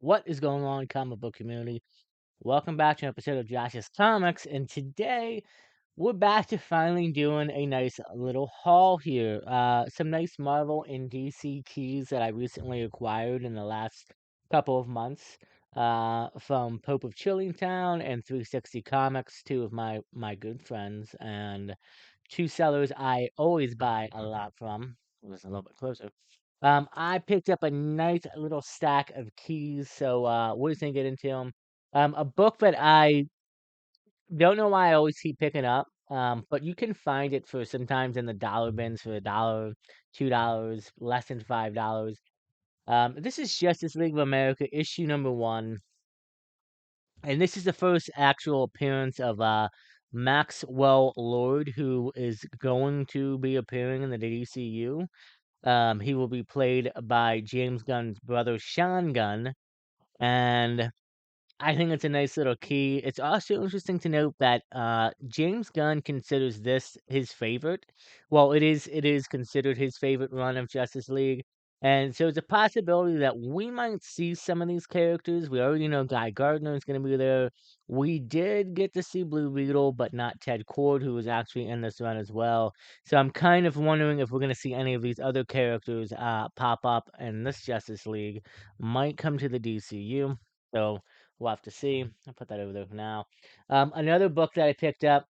What is going on, comic book community? Welcome back to an episode of Josh's Comics, and today we're back to finally doing a nice little haul here. Some nice Marvel and DC keys that I recently acquired in the last couple of months. From Pope of Chillingtown and 360 Comics, two of my good friends, and two sellers I always buy a lot from. Listen a little bit closer. I picked up a nice little stack of keys, so we're just gonna get into them. A book that I don't know why I always keep picking up, but you can find it for sometimes in the dollar bins for $1, $2, less than $5. This is Justice League of America issue number 1, and this is the first actual appearance of Maxwell Lord, who is going to be appearing in the DCU. He will be played by James Gunn's brother, Sean Gunn, and I think it's a nice little key. It's also interesting to note that James Gunn considers this his favorite. Well, it is considered his favorite run of Justice League, and so it's a possibility that we might see some of these characters. We already know Guy Gardner is going to be there. We did get to see Blue Beetle, but not Ted Kord, who was actually in this run as well. So I'm kind of wondering if we're going to see any of these other characters pop up in this Justice League. Might come to the DCU. So we'll have to see. I'll put that over there for now. Another book that I picked up,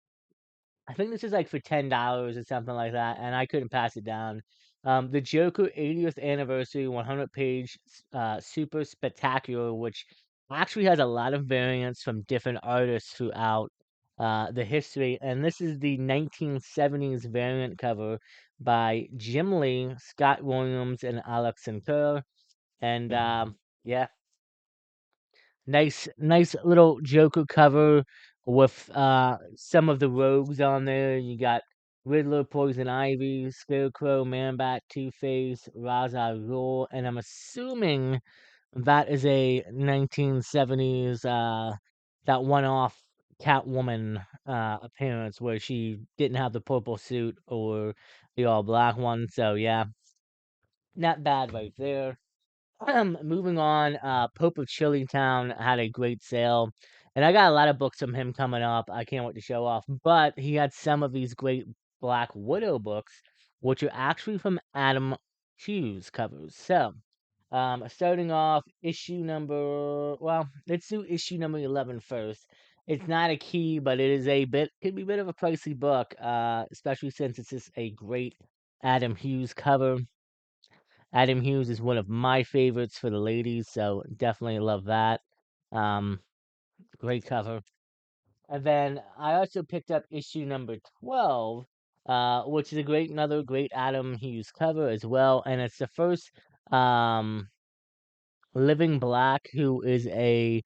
I think this is like for $10 or something like that, and I couldn't pass it down. The Joker 80th Anniversary 100-page Super Spectacular, which actually has a lot of variants from different artists throughout the history. And this is the 1970s variant cover by Jim Lee, Scott Williams, and Alex Sinclair. And yeah, nice little Joker cover with some of the rogues on there. You got Riddler, Poison Ivy, Scarecrow, Man-Bat, Two-Face, Ra's al Ghul, and I'm assuming that is a 1970s that one-off Catwoman appearance where she didn't have the purple suit or the all black one. So yeah, not bad right there. Moving on, Pope of Chillingtown had a great sale, and I got a lot of books from him coming up. I can't wait to show off. But he had some of these great Black Widow books, which are actually from Adam Hughes covers. So, starting off well, let's do issue number 11 first. It's not a key, but it is could be a bit of a pricey book, especially since it's just a great Adam Hughes cover. Adam Hughes is one of my favorites for the ladies, so definitely love that. Um, Great cover. And then I also picked up issue number 12, which is another great Adam Hughes cover as well. And it's the first Living Black, who is a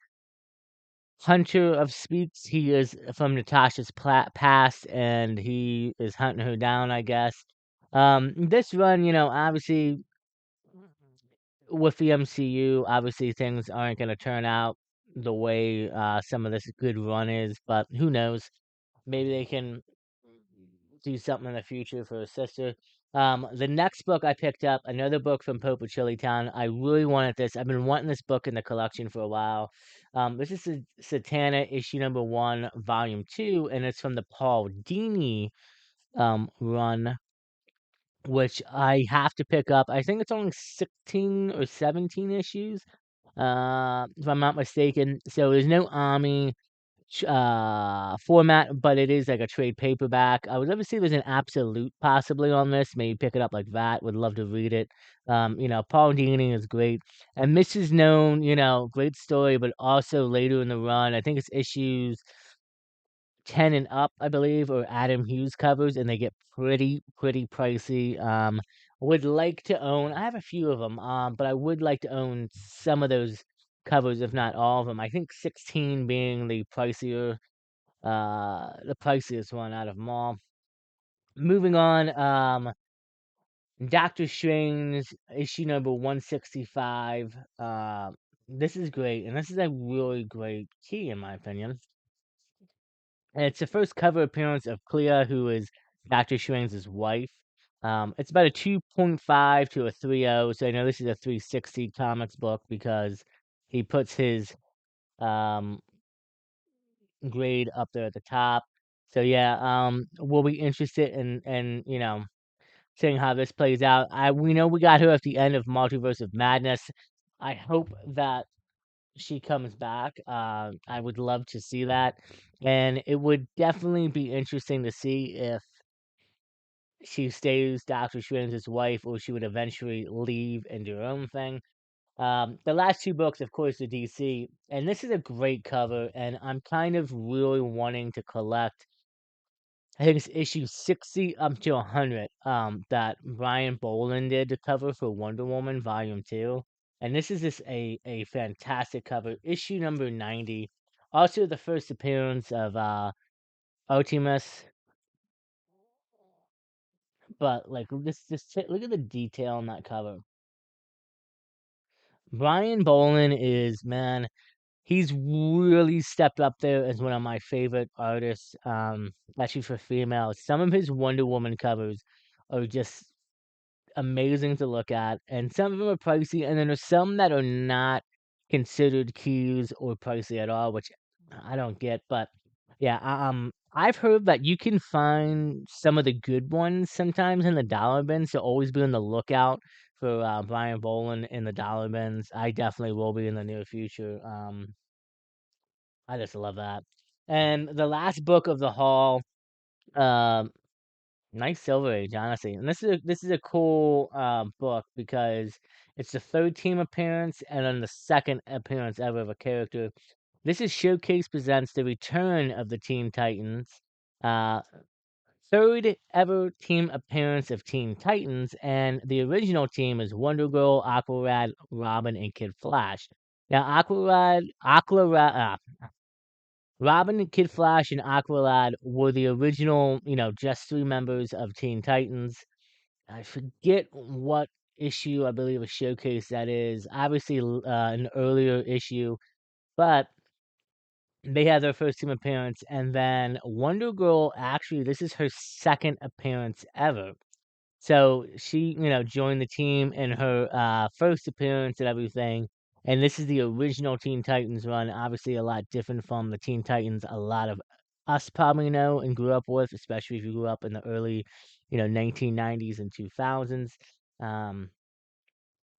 hunter of Speaks. He is from Natasha's past, and he is hunting her down, I guess. This run, obviously with the MCU, obviously things aren't going to turn out the way some of this good run is, but who knows? Maybe they can do something in the future for his sister. The next book I picked up, another book from Pope of Chillingtown. I really wanted this. I've been wanting this book in the collection for a while. This is Satana issue number 1, volume 2, and it's from the Paul Dini run, which I have to pick up. I think it's only 16 or 17 issues, if I'm not mistaken. So there's no Ami format, but it is like a trade paperback. I would love to see if there's an absolute possibly on this. Maybe pick it up like that. Would love to read it. Paul Dini is great, and Mrs. Known, great story, but also later in the run, I think it's issues 10 and up, I believe, or Adam Hughes covers, and they get pretty pricey. Would like to own. I have a few of them, but I would like to own some of those covers, if not all of them. I think 16 being the priciest one out of them all. Moving on, Doctor Strange issue number 165. This is great, and this is a really great key in my opinion. And it's the first cover appearance of Clea, who is Doctor Strange's wife. It's about a 2.5 to a 3.0, so I know this is a 360 comics book because he puts his um grade up there at the top. So yeah, we'll be interested in seeing how this plays out. We know we got her at the end of Multiverse of Madness. I hope that she comes back. I would love to see that, and it would definitely be interesting to see if she stays Doctor Strange's wife or she would eventually leave and do her own thing. The last two books, of course, the DC, and this is a great cover, and I'm kind of really wanting to collect. I think it's issue 60 up to 100 that Brian Boland did the cover for Wonder Woman Volume 2. And this is just a fantastic cover. Issue number 90. Also the first appearance of Optimus. But like look at the detail on that cover. Brian Boland is, man, he's really stepped up there as one of my favorite artists, especially for females. Some of his Wonder Woman covers are just amazing to look at, and some of them are pricey, and then there's some that are not considered keys or pricey at all, which I don't get. But yeah, I've heard that you can find some of the good ones sometimes in the dollar bins, so always be on the lookout for Brian Boland in the dollar bins. I definitely will be in the near future. I just love that. And the last book of the haul, um, nice Silver Age, honestly. And this is a cool book because it's the third team appearance and then the second appearance ever of a character. This is Showcase presents the return of the Teen Titans. Uh, third ever team appearance of Teen Titans, and the original team is Wonder Girl, Aqualad, Robin, and Kid Flash. Now, Robin, Kid Flash, and Aqualad were the original, just three members of Teen Titans. I forget what issue I believe a showcase that is. Obviously, an earlier issue, but they had their first team appearance, and then Wonder Girl. Actually, this is her second appearance ever. So she, joined the team in her first appearance and everything. And this is the original Teen Titans run. Obviously, a lot different from the Teen Titans a lot of us probably know and grew up with, especially if you grew up in the early, 1990s and 2000s. Um,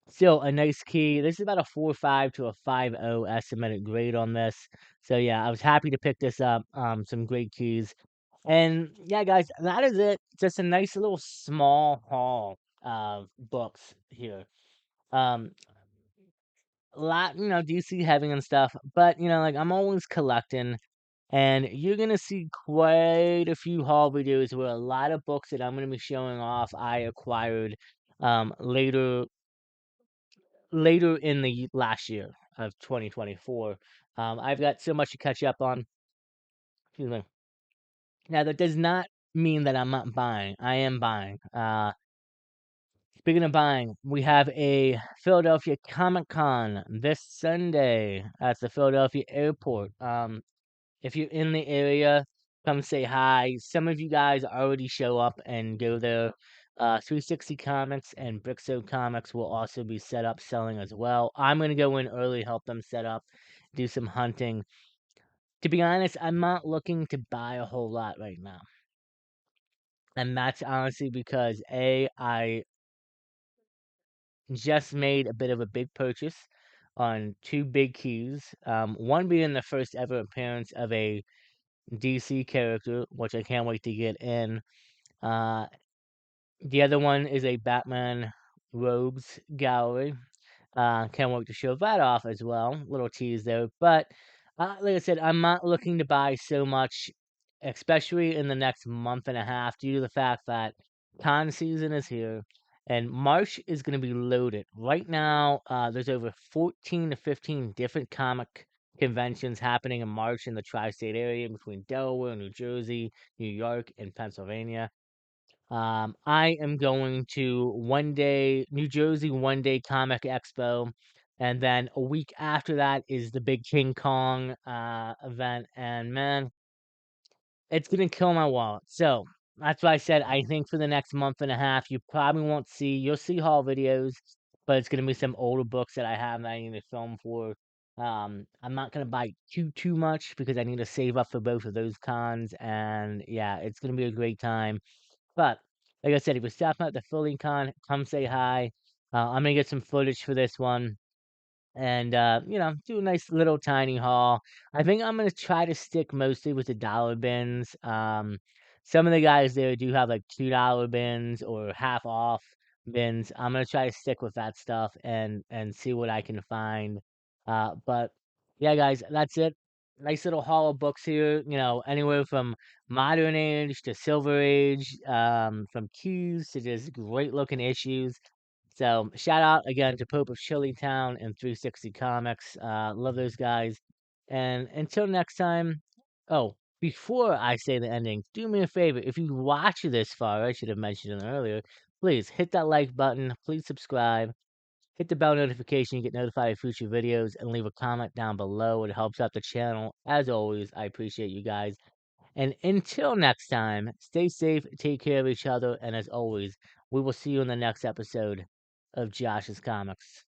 Still a nice key. This is about a 4.5 to a 5.0 estimated grade on this. So yeah, I was happy to pick this up. Some great keys. And yeah, guys, that is it. Just a nice little small haul of books here. Um, a lot, DC heavy and stuff, but like I'm always collecting, and you're gonna see quite a few haul videos where a lot of books that I'm gonna be showing off I acquired later in the last year of 2024. I've got so much to catch up on. Excuse me. Now that does not mean that I'm not buying. I am buying. Speaking of buying, we have a Philadelphia Comic Con this Sunday at the Philadelphia airport. If you're in the area, come say hi. Some of you guys already show up and go there. 360 Comics and Brixo Comics will also be set up selling as well. I'm going to go in early, help them set up, do some hunting. To be honest, I'm not looking to buy a whole lot right now. And that's honestly because I just made a bit of a big purchase on two big keys. One being the first ever appearance of a DC character, which I can't wait to get in. Uh, the other one is a Batman Rogues Gallery. Can't wait to show that off as well. Little tease there. But like I said, I'm not looking to buy so much, especially in the next month and a half, due to the fact that con season is here and March is going to be loaded. Right now, there's over 14 to 15 different comic conventions happening in March in the tri-state area between Delaware, New Jersey, New York, and Pennsylvania. I am going to New Jersey One Day Comic Expo, and then a week after that is the big King Kong event. And man, it's gonna kill my wallet. So that's why I said I think for the next month and a half, you'll see haul videos, but it's gonna be some older books that I have that I need to film for. I'm not gonna buy too much because I need to save up for both of those cons, and yeah, it's gonna be a great time. But like I said, if you're stopping at the Philly Con, come say hi. I'm gonna get some footage for this one and do a nice little tiny haul. I think I'm gonna try to stick mostly with the dollar bins. Some of the guys there do have like $2 bins or half off bins. I'm gonna try to stick with that stuff and see what I can find. But yeah, guys, that's it. Nice little haul of books here. Anywhere from modern age to silver age, from cues to just great looking issues. So shout out again to Pope of Chillytown and 360 Comics. Love those guys. And until next time. Oh, before I say the ending, do me a favor. If you watch this far, I should have mentioned it earlier. Please hit that like button. Please subscribe. Hit the bell notification. You get notified of future videos, and leave a comment down below. It helps out the channel. As always, I appreciate you guys. And until next time, stay safe, take care of each other, and as always, we will see you in the next episode of Josh's Comics.